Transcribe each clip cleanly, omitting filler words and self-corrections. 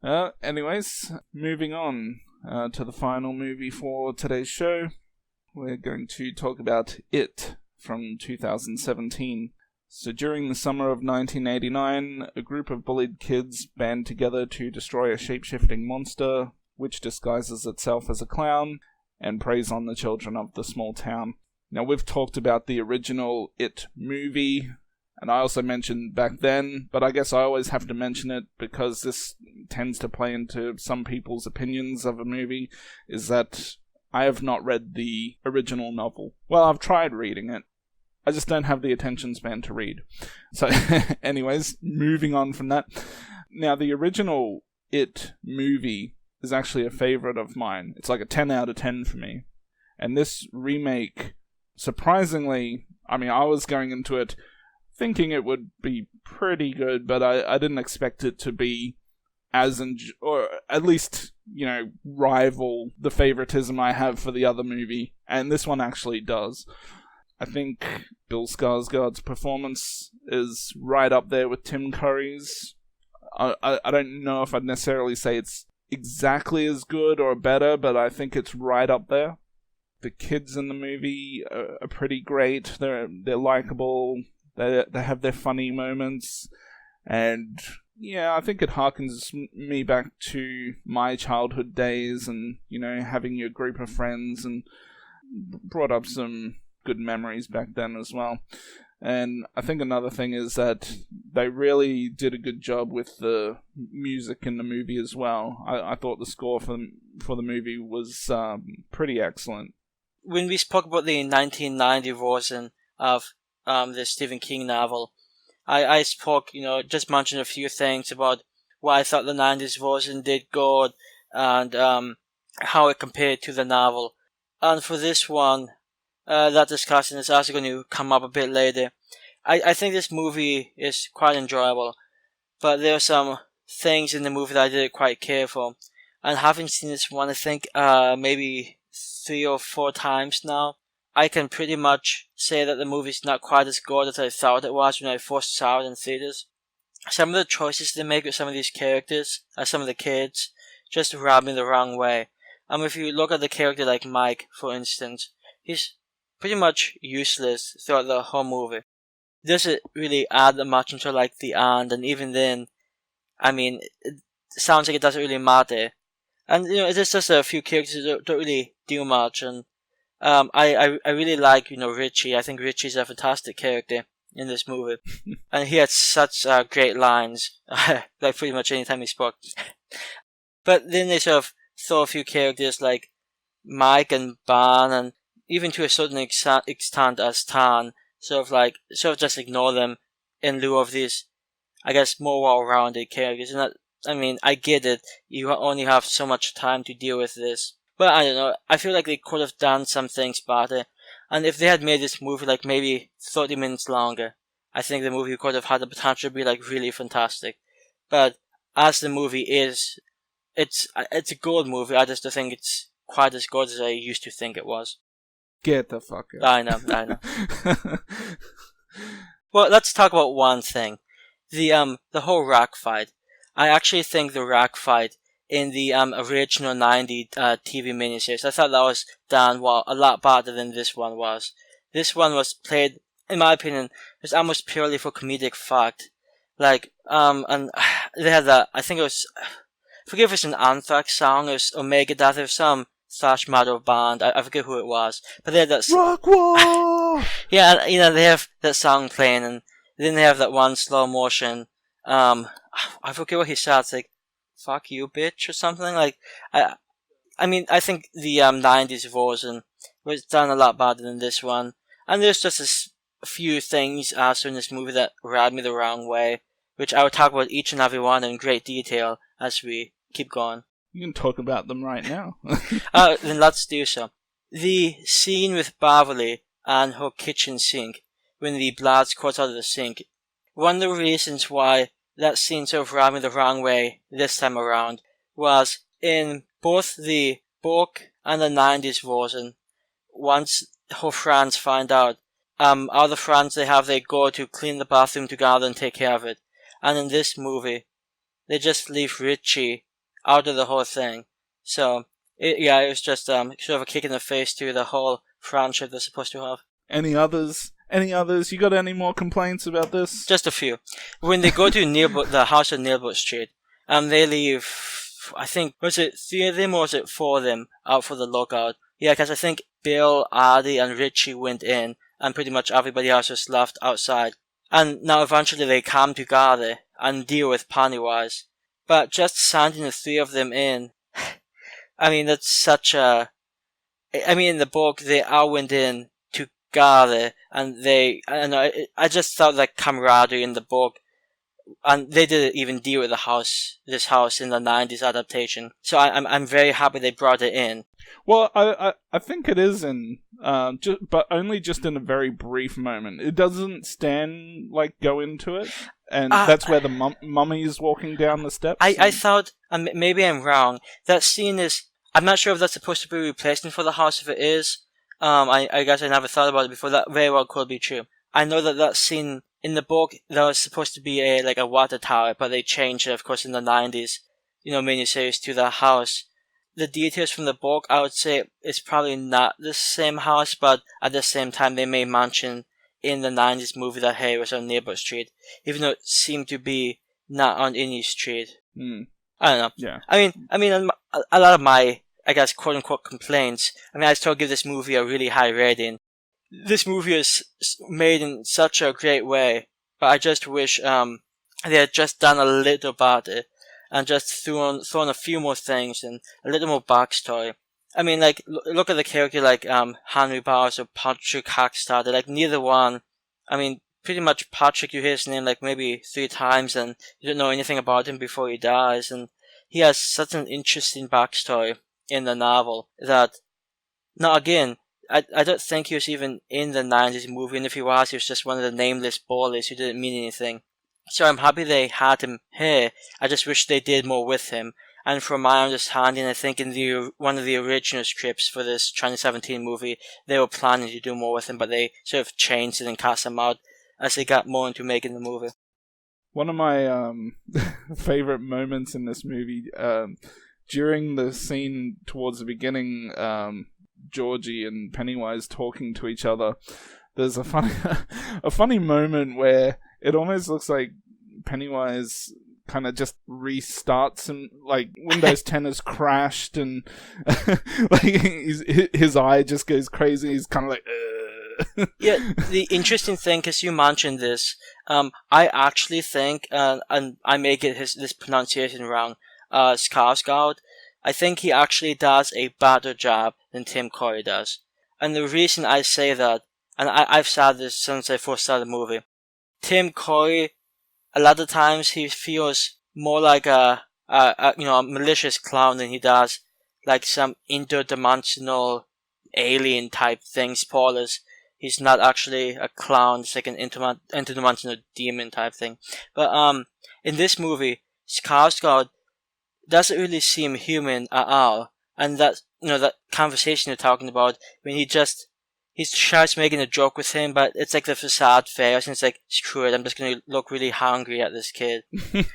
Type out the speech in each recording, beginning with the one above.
Anyways, moving on to the final movie for today's show. We're going to talk about It from 2017. So during the summer of 1989, a group of bullied kids band together to destroy a shape-shifting monster, which disguises itself as a clown, and preys on the children of the small town. Now, we've talked about the original It movie, and I also mentioned back then, but I guess I always have to mention it because this tends to play into some people's opinions of a movie, is that I have not read the original novel. Well, I've tried reading it. I just don't have the attention span to read. So, anyways, moving on from that. Now, the original It movie is actually a favorite of mine. It's like a 10 out of 10 for me. And this remake, surprisingly, I mean, I was going into it thinking it would be pretty good, but I didn't expect it to be or at least, rival the favoritism I have for the other movie. And this one actually does. I think Bill Skarsgård's performance is right up there with Tim Curry's. I don't know if I'd necessarily say it's exactly as good or better, but I think it's right up there. The kids in the movie are pretty great. They're likable. They have their funny moments, and yeah, I think it harkens me back to my childhood days, and having your group of friends, and brought up some good memories back then as well. And I think another thing is that they really did a good job with the music in the movie as well. I thought the score for the movie was pretty excellent. When we spoke about the 1990 version of the Stephen King novel, I spoke, just mentioned a few things about why I thought the 90s version did good and how it compared to the novel. And for this one, that discussion is also going to come up a bit later. I think this movie is quite enjoyable, but there are some things in the movie that I didn't quite care for. And having seen this one, I think maybe 3 or 4 times now, I can pretty much say that the movie's not quite as good as I thought it was when I first saw it in theaters. Some of the choices they make with some of these characters, some of the kids, just rub me the wrong way. If you look at the character like Mike, for instance, he's pretty much useless throughout the whole movie. Doesn't really add that much until like the end, and even then, it sounds like it doesn't really matter. And it's just a few characters that don't really do much. And I really like Richie. I think Richie's a fantastic character in this movie, and he had such great lines, like pretty much any time he spoke. But then they sort of throw a few characters like Mike and Ban, and even to a certain extent as Tan, sort of just ignore them in lieu of these, I guess, more well-rounded characters. And that, I get it. You only have so much time to deal with this. But I don't know. I feel like they could have done some things better. And if they had made this movie like maybe 30 minutes longer, I think the movie could have had the potential to be like really fantastic. But as the movie is, it's a good movie. I just don't think it's quite as good as I used to think it was. Get the fuck out. I know. Well, let's talk about one thing. The whole rock fight. I actually think the rock fight in the original 90 TV miniseries, I thought that was done a lot better than this one was. This one was played, in my opinion, was almost purely for comedic fact. And they had that, I think it was, forget if it's an Anthrax song, or Megadeth, or some thrash metal band, I forget who it was, but they had that Rock Wall! Yeah, and they have that song playing, and then they have that one slow motion, I forget what he said, it's like, fuck you, bitch, or something. Like, I think the 90s version was done a lot better than this one. And there's just a few things also in this movie that rubbed me the wrong way, which I will talk about each and every one in great detail as we keep going. You can talk about them right now. Then let's do so. The scene with Beverly and her kitchen sink, when the blood squirts out of the sink. One of the reasons why that scene sort of rubbed me the wrong way this time around was in both the book and the 90s version. Once her friends find out, other friends they go to clean the bathroom together and take care of it. And in this movie, they just leave Richie out of the whole thing. So, it was just sort of a kick in the face to the whole friendship they're supposed to have. Any others? You got any more complaints about this? Just a few. When they go to the house on Neilboat Street, they leave, I think, was it 3 of them or was it 4 of them out for the lookout? Yeah, because I think Bill, Artie, and Richie went in, and pretty much everybody else was left outside. And now eventually they come together and deal with Pennywise. But just sending the 3 of them in, I mean, that's such a... I mean, in the book, they all went in together, and I just felt like camaraderie in the book. And they didn't even deal with this house in the 90s adaptation. So I'm very happy they brought it in. Well, I think it is in, but only just in a very brief moment. It doesn't Stan, go into it? And that's where the mummy is walking down the steps? I thought, and maybe I'm wrong, that scene is, I'm not sure if that's supposed to be a replacement for the house. If it is, I guess I never thought about it before. That very well could be true. I know that scene in the book, that was supposed to be a water tower, but they changed it, of course, in the 90s, miniseries to the house. The details from the book, I would say, it's probably not the same house, but at the same time, they may mention in the 90s movie that, hey, it was on Neilboat Street, even though it seemed to be not on any street. I don't know. Yeah. I mean, a lot of my, I guess, quote-unquote complaints, I still give this movie a really high rating. This movie is made in such a great way, but I just wish they had just done a little better and just thrown a few more things and a little more backstory. I mean, look at the character like Henry Bowers or Patrick Hackstad. They're neither one. I mean, pretty much Patrick, you hear his name maybe 3 times and you don't know anything about him before he dies. And he has such an interesting backstory in the novel that, now again, I don't think he was even in the 90s movie, and if he was just one of the nameless bullies who didn't mean anything. So I'm happy they had him here. I just wish they did more with him. And from my understanding, I think in one of the original scripts for this 2017 movie, they were planning to do more with him, but they sort of changed it and cast him out as they got more into making the movie. One of my favorite moments in this movie, during the scene towards the beginning, Georgie and Pennywise talking to each other, there's a funny moment where it almost looks like Pennywise kind of just restarts and Windows 10 has crashed and his eye just goes crazy. He's kind of Yeah, the interesting thing, because you mentioned this, I actually think, and I may get this pronunciation wrong, Skarsgård, I think he actually does a better job than Tim Curry does. And the reason I say that, and I've said this since I first saw the movie, Tim Curry, a lot of times he feels more like a malicious clown than he does some interdimensional alien type thing. Spoilers. He's not actually a clown, it's like an interdimensional demon type thing. But in this movie, Skarsgård doesn't really seem human at all. And that conversation you're talking about, when he tries making a joke with him, but it's like the facade fails, and it's like, screw it, I'm just gonna look really hungry at this kid.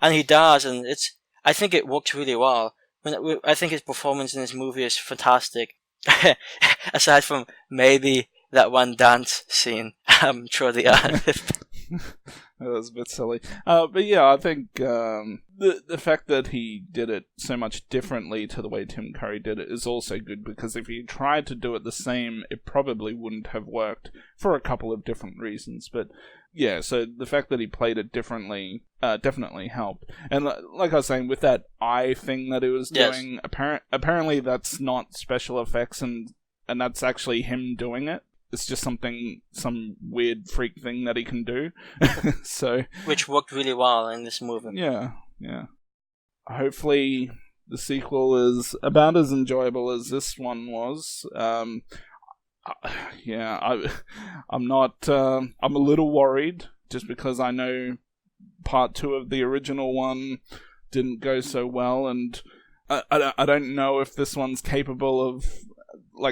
And he does, and I think it works really well. I think his performance in this movie is fantastic. Aside from maybe that one dance scene, I'm sure the other. That was a bit silly. But yeah, I think the fact that he did it so much differently to the way Tim Curry did it is also good, because if he tried to do it the same, it probably wouldn't have worked for a couple of different reasons. But yeah, so the fact that he played it differently definitely helped. And like I was saying, with that eye thing that he was doing, apparently that's not special effects, and that's actually him doing it. It's just some weird freak thing that he can do. So, which worked really well in this movie. Yeah. Hopefully the sequel is about as enjoyable as this one was. I'm not. I'm a little worried, just because I know part 2 of the original one didn't go so well, and I don't know if this one's capable of,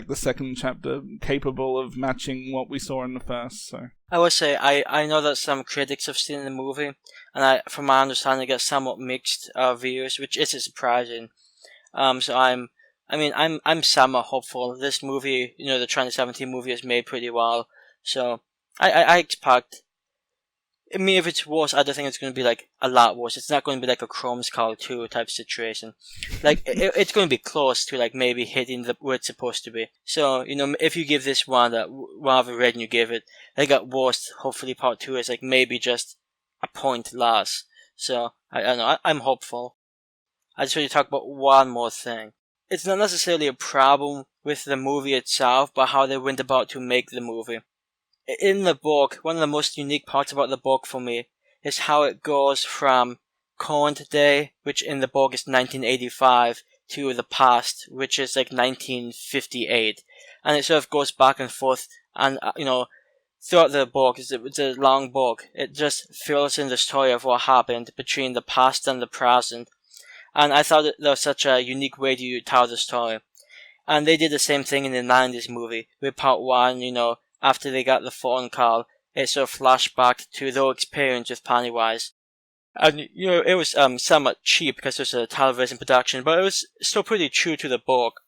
the second chapter, capable of matching what we saw in the first. So I would say I know that some critics have seen the movie, and from my understanding, get somewhat mixed views, which isn't surprising. So I'm somewhat hopeful. This movie, the 2017 movie, is made pretty well. So I expect. I mean, if it's worse, I don't think it's going to be like a lot worse. It's not going to be like a Chrome Skull 2 type situation. Like it's going to be close to like maybe hitting where it's supposed to be. So if you give this one that rather rating you give it, like at worst, hopefully part 2 is like maybe just a point less. So I don't know. I'm hopeful. I just want to talk about one more thing. It's not necessarily a problem with the movie itself, but how they went about to make the movie. In the book, one of the most unique parts about the book for me is how it goes from current day, which in the book is 1985, to the past, which is like 1958. And it sort of goes back and forth, and throughout the book, it's a long book. It just fills in the story of what happened between the past and the present. And I thought that was such a unique way to tell the story. And they did the same thing in the 90s movie, with part 1, after they got the phone call, it sort of flashed back to their experience with Pennywise. And, it was somewhat cheap because it was a television production, but it was still pretty true to the book.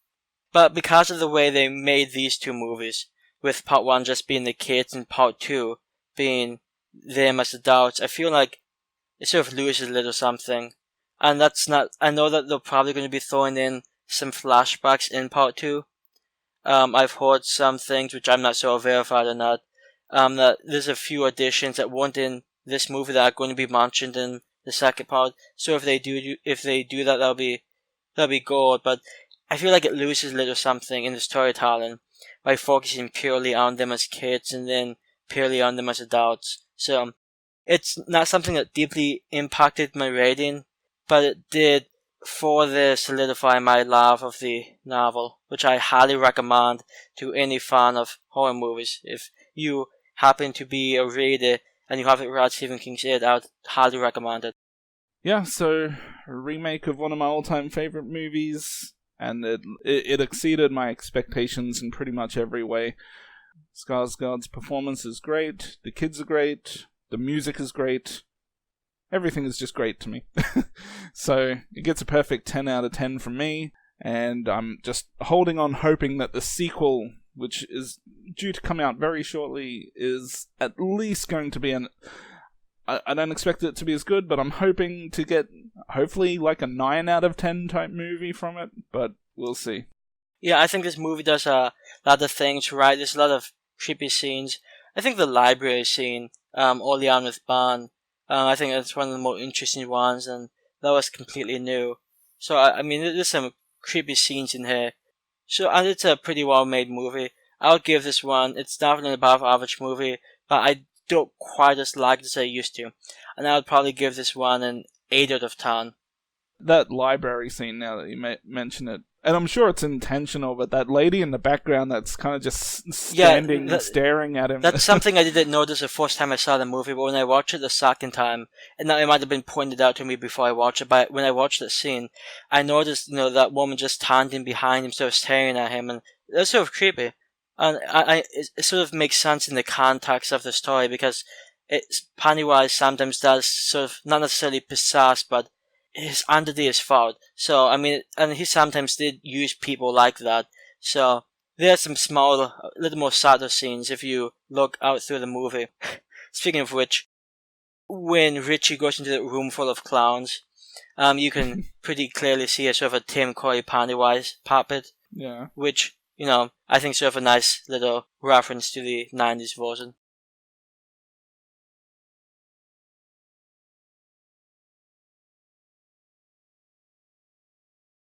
But because of the way they made these two movies, with part 1 just being the kids and part 2 being them as adults, I feel like it sort of loses a little something. And that's not, I know that they're probably going to be throwing in some flashbacks in part 2. I've heard some things, which I'm not sure verified or not, that there's a few additions that weren't in this movie that are going to be mentioned in the second part. So if they do that, that'll be good. But I feel like it loses a little something in the storytelling by focusing purely on them as kids and then purely on them as adults. So it's not something that deeply impacted my rating, but it did further solidify my love of the novel, which I highly recommend to any fan of horror movies. If you happen to be a reader and you haven't read Stephen King's It, I would highly recommend it. Yeah, so a remake of one of my all-time favorite movies, and it exceeded my expectations in pretty much every way. Skarsgård's performance is great, the kids are great, the music is great. Everything is just great to me. So it gets a perfect 10 out of 10 from me, and I'm just holding on hoping that the sequel, which is due to come out very shortly, is at least going to be I don't expect it to be as good, but I'm hoping to get hopefully like a 9 out of 10 type movie from it, but we'll see. Yeah, I think this movie does a lot of things right. There's a lot of creepy scenes. I think the library scene early on with Bond, I think that's one of the more interesting ones, and that was completely new. So, I mean, there's some creepy scenes in here. So, and it's a pretty well-made movie. I'll give this one, it's definitely an above-average movie, but I don't quite as like it as I used to. And I would probably give this one an 8 out of 10. That library scene, now that you mention it, and I'm sure it's intentional, but that lady in the background that's kind of just standing and staring at him. That's something I didn't notice the first time I saw the movie, but when I watched it the second time, and now it might have been pointed out to me before I watched it, but when I watched the scene, I noticed, that woman just standing behind him, sort of staring at him, and that's sort of creepy. And it sort of makes sense in the context of the story, because Pennywise sometimes does sort of, not necessarily possess, but his entity is fault. So, I mean, and he sometimes did use people like that. So, there are some small, little more subtle scenes if you look out through the movie. Speaking of which, when Richie goes into the room full of clowns, you can pretty clearly see a sort of a Tim Curry Pennywise puppet. Yeah. Which, I think sort of a nice little reference to the 90s version.